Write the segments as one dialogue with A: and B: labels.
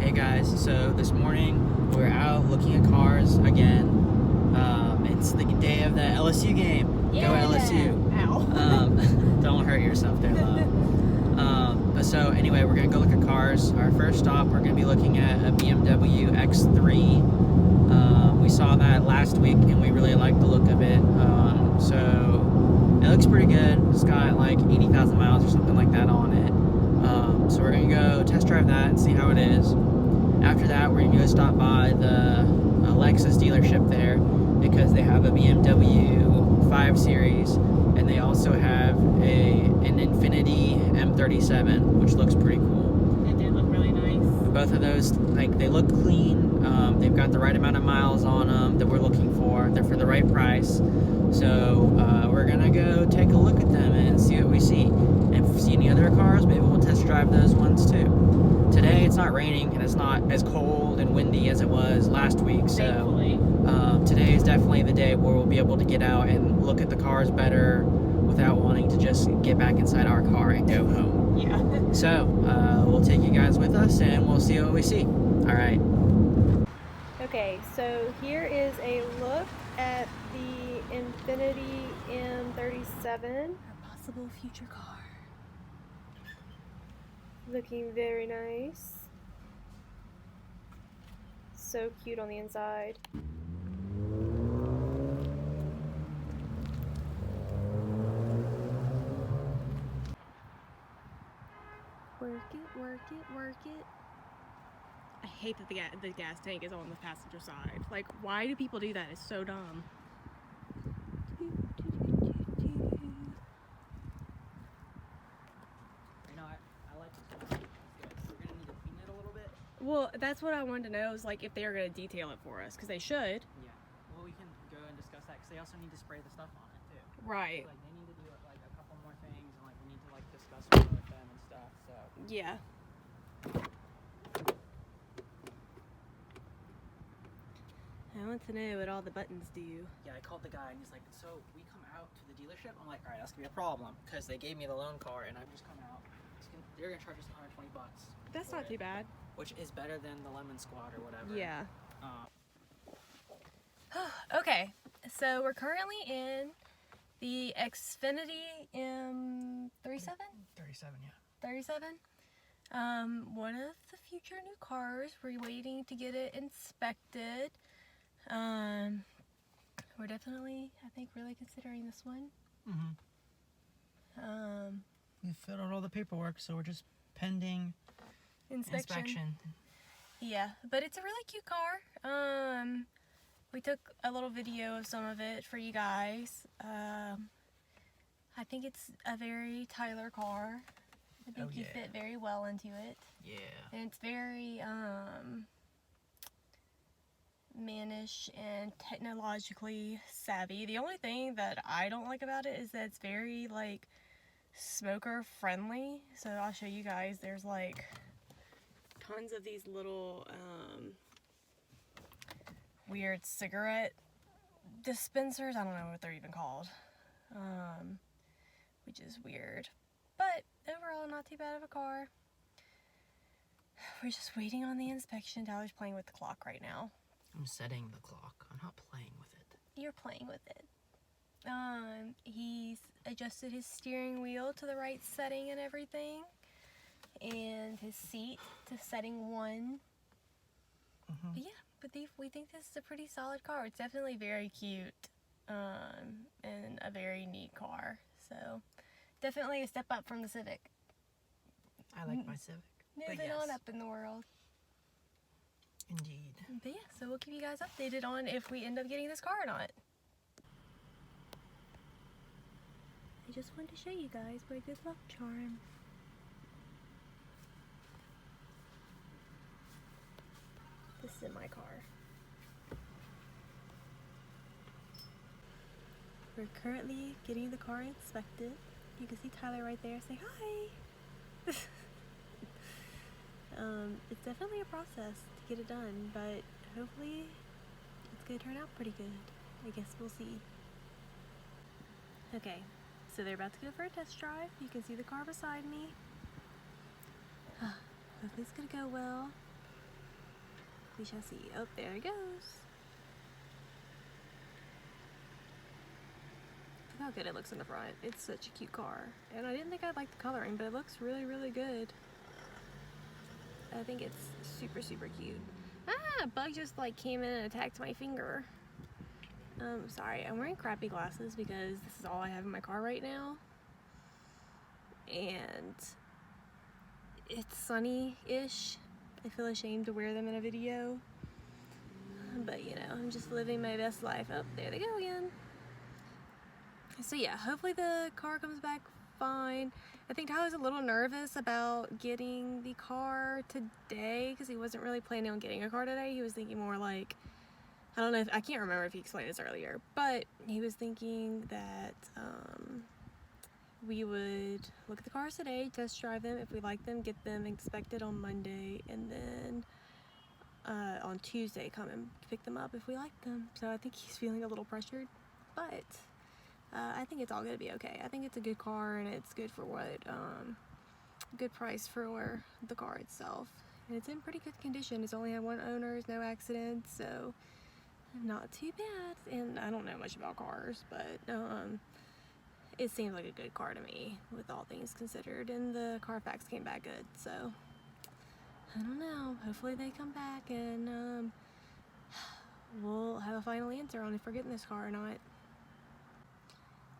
A: Hey guys, so this morning we're out looking at cars again. It's the day of the LSU game.
B: Yeah.
A: Go LSU.
B: Ow.
A: Don't hurt yourself there, love. But so anyway, we're gonna go look at cars. Our first stop, we're gonna be looking at a BMW X3. We saw that last week and we really liked the look of it. So it looks pretty good. It's got like 80,000 miles or something like that on it. So we're gonna go test drive that and see how it is. After that, we're gonna go stop by the Lexus dealership there because they have a BMW 5 Series and they also have an Infiniti M37, which looks pretty cool.
B: It did look really nice.
A: Both of those, like, they look clean. They've got the right amount of miles on them that we're looking for. They're for the right price. So we're gonna go take a look at them and see what we see. And if we see any other cars, maybe we'll test drive those ones too. Today it's not raining and it's not as cold and windy as it was last week. So today is definitely the day where we'll be able to get out and look at the cars better without wanting to just get back inside our car and go home.
B: Yeah.
A: So we'll take you guys with us and we'll see what we see. All right.
C: Okay, so here is a look at the Infiniti M37.
B: Our possible future car.
C: Looking very nice. So cute on the inside. Work it, work it, work it.
B: I hate that the gas tank is on the passenger side. Like, why do people do that? It's so dumb. Well, that's what I wanted to know, is like if they are going to detail it for us, because they should.
A: Yeah. Well, we can go and discuss that because they also need to spray the stuff on it too.
B: Right.
A: Like they need to do like a couple more things and like we need to like discuss more with them and stuff. So
B: Yeah. I want to know what all the buttons do.
A: yeah, I called the guy and he's like, so we come out to the dealership. I'm like, all right, that's gonna be a problem because they gave me the loan car and I've just come out. They're gonna charge us $120.
B: That's not too bad.
A: Which is better than the Lemon Squad or whatever.
B: Yeah. Okay, so we're currently in the Infiniti M37?
A: 37, yeah.
B: 37? One of the future new cars. We're waiting to get it inspected. We're definitely, I think, really considering this one.
A: We filled out all the paperwork, so we're just pending inspection.
B: Yeah, but it's a really cute car. We took a little video of some of it for you guys. I think it's a very Tyler car. I think you fit very well into it.
A: Yeah.
B: And it's very mannish and technologically savvy. The only thing that I don't like about it is that it's very like smoker friendly. So I'll show you guys. There's like tons of these little weird cigarette dispensers. I don't know what they're even called, which is weird, but overall not too bad of a car. We're just waiting on the inspection. Tyler's playing with the clock right now.
A: I'm setting the clock. I'm not playing with it.
B: You're playing with it. He's adjusted his steering wheel to the right setting and everything, and his seat to setting 1. But yeah, but we think this is a pretty solid car. It's definitely very cute, and a very neat car. So definitely a step up from the Civic.
A: I like my Civic.
B: Moving on up in the world.
A: Indeed.
B: But yeah, so we'll keep you guys updated on if we end up getting this car or not. I just wanted to show you guys my good luck charm. This is in my car. We're currently getting the car inspected. You can see Tyler right there. Say hi! It's definitely a process to get it done, but hopefully it's going to turn out pretty good. I guess we'll see. Okay, so they're about to go for a test drive. You can see the car beside me. Hopefully it's going to go well. We shall see. Oh, there it goes. Look how good it looks in the front. It's such a cute car. And I didn't think I'd like the coloring, but it looks really, really good. I think it's super, super cute. Ah, a bug just like came in and attacked my finger. Sorry, I'm wearing crappy glasses because this is all I have in my car right now. And it's sunny-ish. I feel ashamed to wear them in a video. But you know, I'm just living my best life. Oh, there they go again. So yeah, hopefully the car comes back fine. I think Tyler's a little nervous about getting the car today because he wasn't really planning on getting a car today. He was thinking more like, I don't know if, I can't remember if he explained this earlier, but he was thinking that we would look at the cars today, test drive them. If we like them, get them inspected on Monday, and then on Tuesday come and pick them up if we like them. So I think he's feeling a little pressured, but I think it's all gonna be okay. I think it's a good car and it's good for what, good price for the car itself. And it's in pretty good condition. It's only had one owner, no accidents, so not too bad. And I don't know much about cars, but it seems like a good car to me with all things considered. And the Carfax came back good, so I don't know. Hopefully they come back and we'll have a final answer on if we're getting this car or not.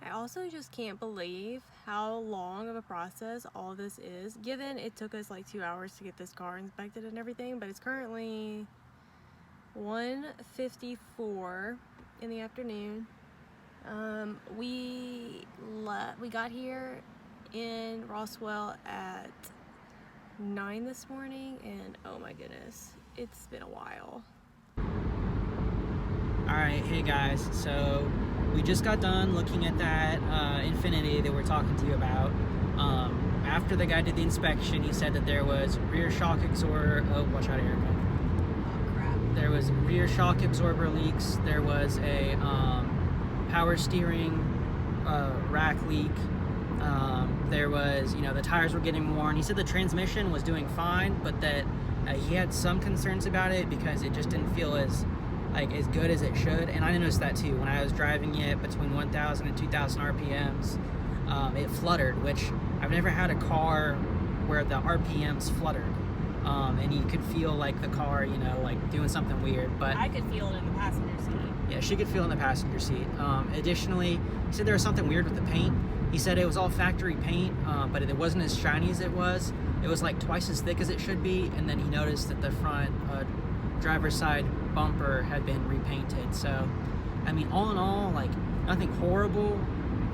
B: I also just can't believe how long of a process all this is, given it took us like 2 hours to get this car inspected and everything, but it's currently 1:54 in the afternoon. We got here in Roswell at 9 this morning, and oh my goodness, it's been a while.
A: Alright, hey guys, so we just got done looking at that Infiniti that we're talking to you about. After the guy did the inspection, he said that there was rear shock absorber, oh watch out Erica.
B: Oh crap.
A: There was rear shock absorber leaks, there was a power steering rack leak, there was, you know, the tires were getting worn. He said the transmission was doing fine, but that he had some concerns about it because it just didn't feel as good as it should. And I noticed that too when I was driving it between 1,000 and 2,000 RPMs. It fluttered, which I've never had a car where the RPMs fluttered, and you could feel like the car, you know, like doing something weird. But
B: I could feel it in the passenger seat.
A: Yeah, she could feel in the passenger seat. Additionally, he said there was something weird with the paint. He said it was all factory paint, but it wasn't as shiny as it was. It was like twice as thick as it should be. And then he noticed that the front driver's side bumper had been repainted. So, I mean, all in all, like nothing horrible.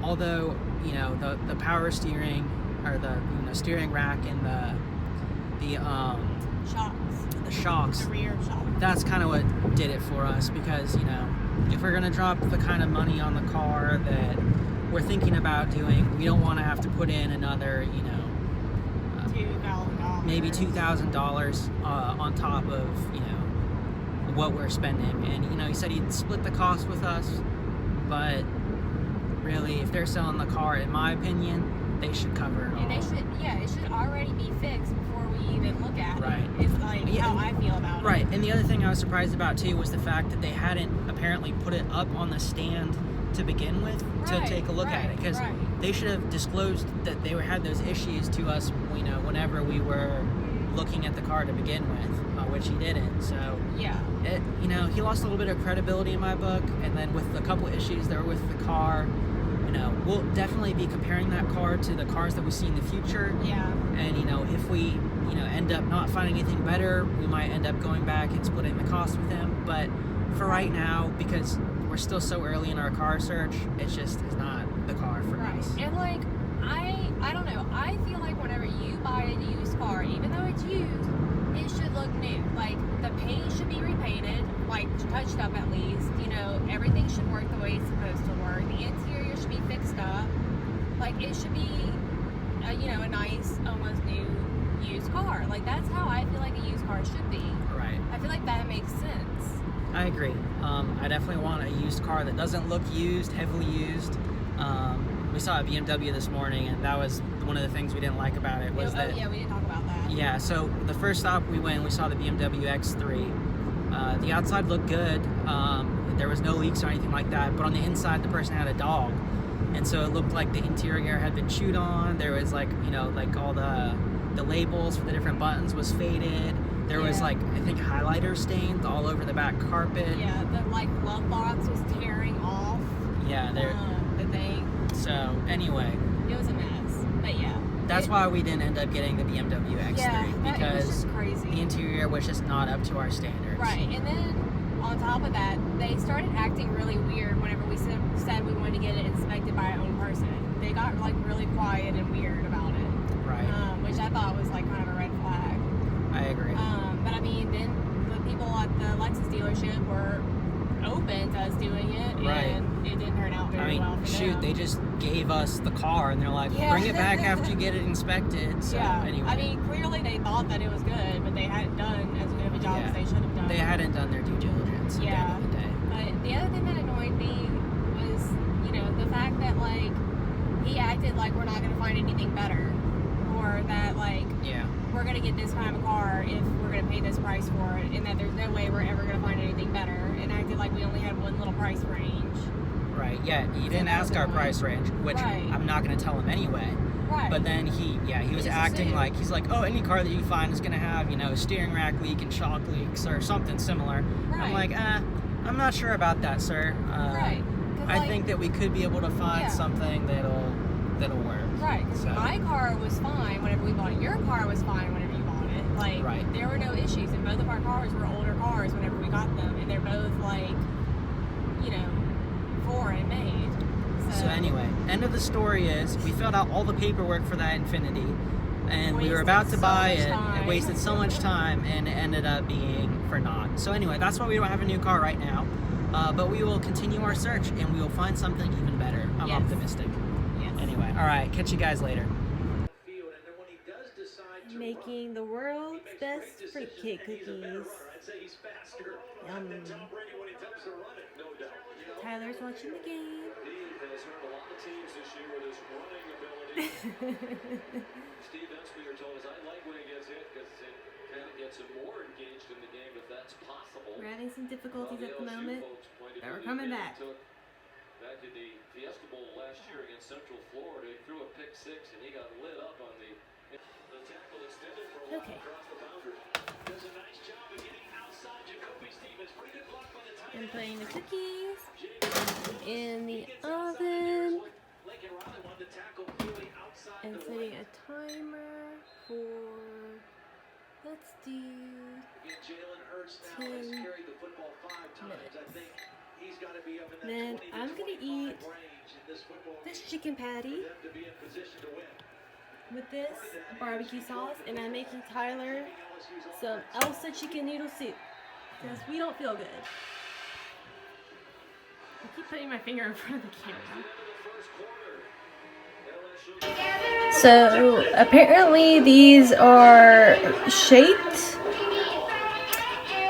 A: Although, you know, the power steering or the steering rack and the shocks,
B: the rear shocks.
A: That's kind of what did it for us, because, you know, if we're gonna drop the kind of money on the car that we're thinking about doing, we don't want to have to put in another, you know,
B: $2,000,
A: maybe $2,000 on top of, you know, what we're spending. And, you know, he said he'd split the cost with us, but really, if they're selling the car, in my opinion, they should cover it all.
B: And it should already be fixed before we even look at
A: Right.
B: it. It's like how I feel about it.
A: Right, and the other thing I was surprised about too was the fact that they hadn't apparently put it up on the stand to begin with to take a look at it, because they should have disclosed that they had those issues to us, you know, whenever we were looking at the car to begin with, which he didn't. So
B: yeah,
A: you know, he lost a little bit of credibility in my book. And then with the couple issues that were with the car, you know, we'll definitely be comparing that car to the cars that we see in the future.
B: Yeah.
A: And, you know, if we, you know, end up not finding anything better, we might end up going back and splitting the cost with him. But for right now, because we're still so early in our car search, it just is not the car for us.
B: And like, I don't know, I feel like whenever you buy a used car, even though it's used, it should look new. Like, the paint should be repainted, like touched up at least, you know, everything should work the way it's supposed to work. The interior should be fixed up. Like, it should be, you know, a nice, almost new used car. Like, that's how I feel like a used car should be.
A: Right.
B: I feel like that makes sense.
A: I agree. I definitely want a used car that doesn't look used, heavily used. We saw a BMW this morning, and that was one of the things we didn't like about it. Was that,
B: yeah, we didn't talk about that.
A: Yeah, so the first stop we went, we saw the BMW X3, The outside looked good. There was no leaks or anything like that, but on the inside the person had a dog, and so it looked like the interior had been chewed on. There was like, you know, like all the labels for the different buttons was faded. There was like, I think, highlighter stains all over the back carpet.
B: Yeah, the like glove box was tearing off.
A: Yeah,
B: the thing.
A: So anyway,
B: it was a mess. But yeah,
A: that's why we didn't end up getting the BMW X3,
B: it was
A: because
B: just crazy.
A: the interior was just not up to our standards.
B: Right, and then on top of that, they started acting really weird whenever we said we wanted to get it inspected by our own person. They got like really quiet and weird about it.
A: Right.
B: Which I thought was like kind of a red flag.
A: I agree.
B: But I mean, then the people at the Lexus dealership were open to us doing it, and it didn't turn out very well for them.
A: They just gave us the car, and they're like, bring it back after you get it inspected. So, anyway.
B: I mean, clearly they thought that it was good, but they hadn't done as good of a job as they should have done.
A: They hadn't done their due diligence at the end of the day.
B: But the other thing that annoyed me was, you know, the fact that, like, he acted like we're not going to find anything better, or that, like, we're going to get this kind of a car if we're going to pay this price for it, and that there's no way we're ever going to find anything better, and acted like we only had one little price range.
A: Right, yeah, he didn't ask our price range, which I'm not going to tell him anyway.
B: Right.
A: But then he was acting like, he's like, oh, any car that you find is going to have, you know, steering rack leak and shock leaks or something similar.
B: Right.
A: I'm like, I'm not sure about that, sir.
B: Right.
A: I think that we could be able to find something that'll work.
B: Right, because my car was fine whenever we bought it. Your car was fine whenever you bought it. Like, there were no issues, and both of our cars were older cars whenever we got them, and they're both, like, you know, foreign made.
A: So anyway, end of the story is we filled out all the paperwork for that Infiniti, and we were about to buy it. It wasted so much time, and it ended up being for naught. So anyway, that's why we don't have a new car right now. But we will continue our search, and we will find something even better. I'm optimistic. Anyway, all right, catch you guys later.
C: Making the world's best fruitcake cookies. Yum. Tyler's watching the game.
D: Steve Ensminger told us, I like when he gets hit because it kind of gets him more engaged in the game if that's possible.
C: We're having some difficulties at the moment, but we're coming back.
D: Back in the Fiesta Bowl last year against Central Florida, he threw a pick six and he got lit up on the tackle extended for a while across the boundary. Does a nice job of getting outside Jacoby Stevens. Pretty good block by the tight end.
C: And putting the cookies in the oven. And setting a timer for, let's do 10 minutes. Then I'm going to eat this chicken patty with this barbecue sauce, and I'm making Tyler some Elsa chicken noodle soup because we don't feel good. I keep putting my finger in front of the camera. So apparently these are shaped.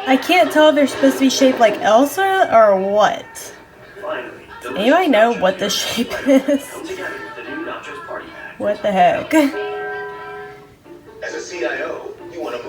C: I can't tell if they're supposed to be shaped like Elsa or what. Anybody know what the shape is? What the heck?
E: As a CIO, you want to